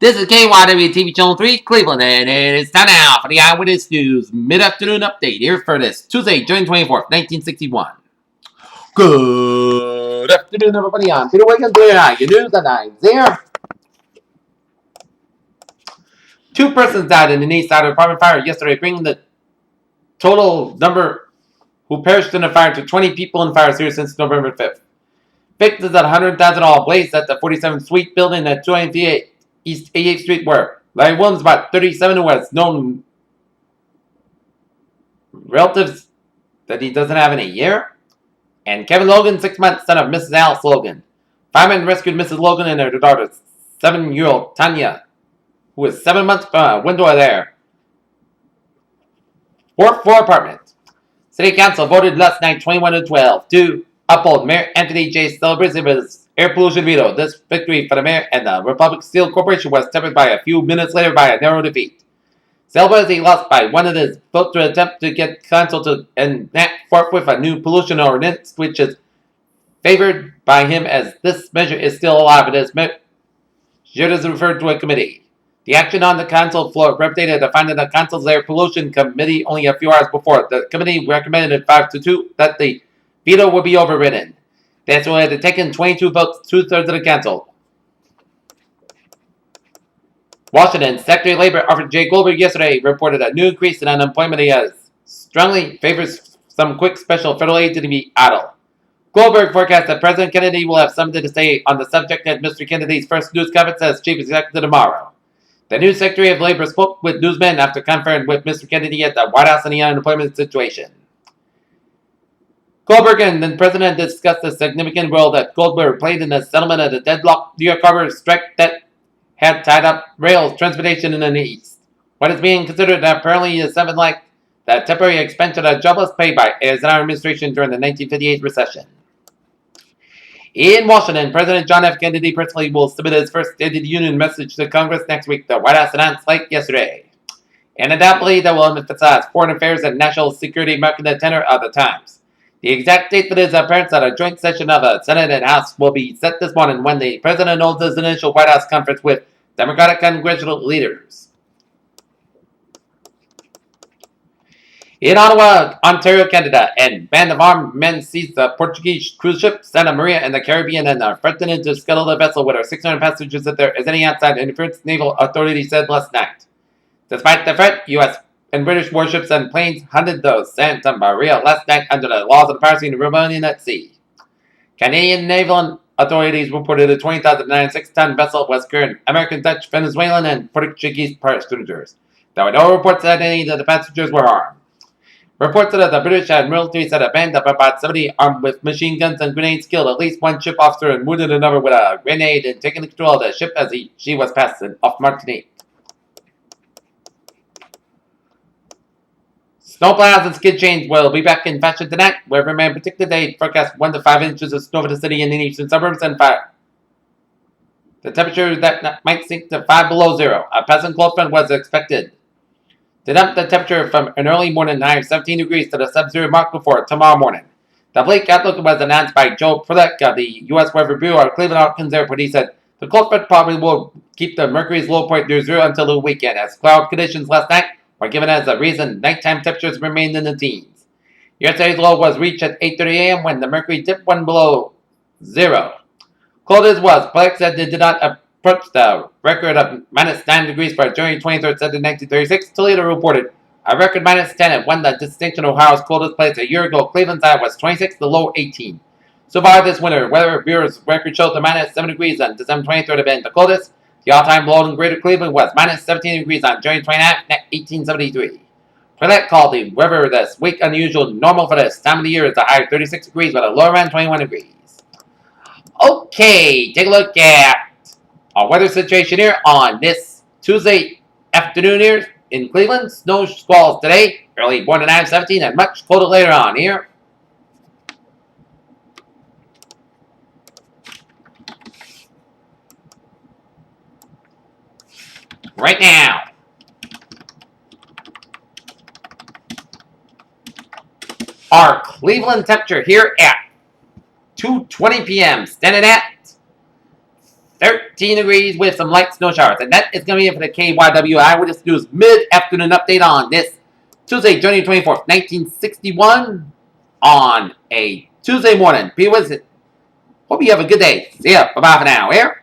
This is KYW-TV Channel 3, Cleveland, and it's time now for the Eyewitness News mid-afternoon update here for this Tuesday, June 24th, 1961. Good afternoon, everybody. I'm Peter Wiggins. Your news at 9 there. 2 persons died in the East Side apartment fire yesterday, bringing the total number who perished in the fire to 20 people in fires here since November 5th. Victims at $100,000 blaze at the 47th Suite building at 298 East 88th Street were Larry Williams, about 37, who has known relatives that he doesn't have in a year, and Kevin Logan, 6 months, son of Mrs. Alice Logan. Firemen rescued Mrs. Logan and her daughter, 7-year-old Tanya, who was 7 months from a window there. 4th floor apartment. City Council voted last night 21-12 to uphold Mayor Anthony J. celebration of his air pollution veto. This victory for the mayor and the Republic Steel Corporation was tempered by a few minutes later by a narrow defeat. Celebrity lost by one of his votes to attempt to get council to enact forthwith a new pollution ordinance, which is favored by him as this measure is still alive. It is referred to a committee. The action on the council floor replicated the finding of the council's air pollution committee only a few hours before. The committee recommended 5-2 that the veto would be overridden. That's why it had taken 22 votes, 2/3 of the council. Washington Secretary of Labor Alfred J. Goldberg yesterday reported a new increase in unemployment. He has strongly favors some quick special federal aid to be idle. Goldberg forecasts that President Kennedy will have something to say on the subject at Mr. Kennedy's first news conference as chief executive tomorrow. The new Secretary of Labor spoke with newsmen after conferring with Mr. Kennedy at the White House on the unemployment situation. Goldberg and the president discussed the significant role that Goldberg played in the settlement of the deadlocked New York Harbor strike that had tied up rail transportation in the East. What is being considered apparently is something like the temporary expansion of jobless pay by Eisenhower administration during the 1958 recession. In Washington, President John F. Kennedy personally will submit his first State of the Union message to Congress next week, the White House announced late yesterday. And undoubtedly, that will emphasize foreign affairs and national security, marking the tenor of the times. The exact date for his appearance at a joint session of the Senate and House will be set this morning when the president holds his initial White House conference with Democratic congressional leaders. In Ottawa, Ontario, Canada, a band of armed men seized the Portuguese cruise ship Santa Maria in the Caribbean and are threatening to scuttle the vessel with her 600 passengers if there is any outside interference, naval authorities said last night. Despite the threat, U.S. and British warships and planes hunted the Santa Maria last night under the laws of the piracy and rebellion at sea. Canadian naval authorities reported a 20,096-ton vessel was carrying American, Dutch, Venezuelan, and Portuguese passengers. There were no reports that any of the passengers were harmed. Reports that the British Admiralty said a band of about 70 armed with machine guns and grenades killed at least one ship officer and wounded another with a grenade and taken control of the ship as she was passing off Martinique. Snowplows and skid chains will be back in fashion tonight, where Riverman predicted they forecast 1 to 5 inches of snow for the city and the eastern suburbs and fire. The temperature that might sink to 5 below zero. A pleasant cold front was expected to dump the temperature from an early morning high of 17 degrees to the sub-zero mark before tomorrow morning. The bleak outlook was announced by Joe Prolek of the U.S. Weather Bureau at Cleveland Hawkins Airport. He said the cold front probably will keep the mercury's low point near zero until the weekend, as cloud conditions last night were given as a reason nighttime temperatures remained in the teens. Yesterday's low was reached at 8:30 a.m. when the mercury dipped 1 below zero. Cold as was, Prolek said they did not approach the record of minus 9 degrees for January 23rd, set in 1936. Toledo reported a record minus 10 and won the distinction of Ohio's coldest place a year ago. Cleveland's high was 26, the low 18. So far this winter, Weather Bureau's record showed the minus 7 degrees on December 23rd had been the coldest. The all-time low in Greater Cleveland was minus 17 degrees on January 29th, 1873. Prolek called the weather this week unusual. Normal for this time of the year is a high of 36 degrees, but a low around 21 degrees. Okay, take a look at our weather situation here on this Tuesday afternoon here in Cleveland. Snow squalls today, early morning high of 17, and much colder later on here. Right now, our Cleveland temperature here at 2:20 p.m. standing at 13 degrees with some light snow showers. And that is going to be it for the KYW Eyewitness News mid-afternoon update on this Tuesday, January 24th, 1961 on a Tuesday morning. Be with it. Hope you have a good day. See ya. Bye-bye for now. Here.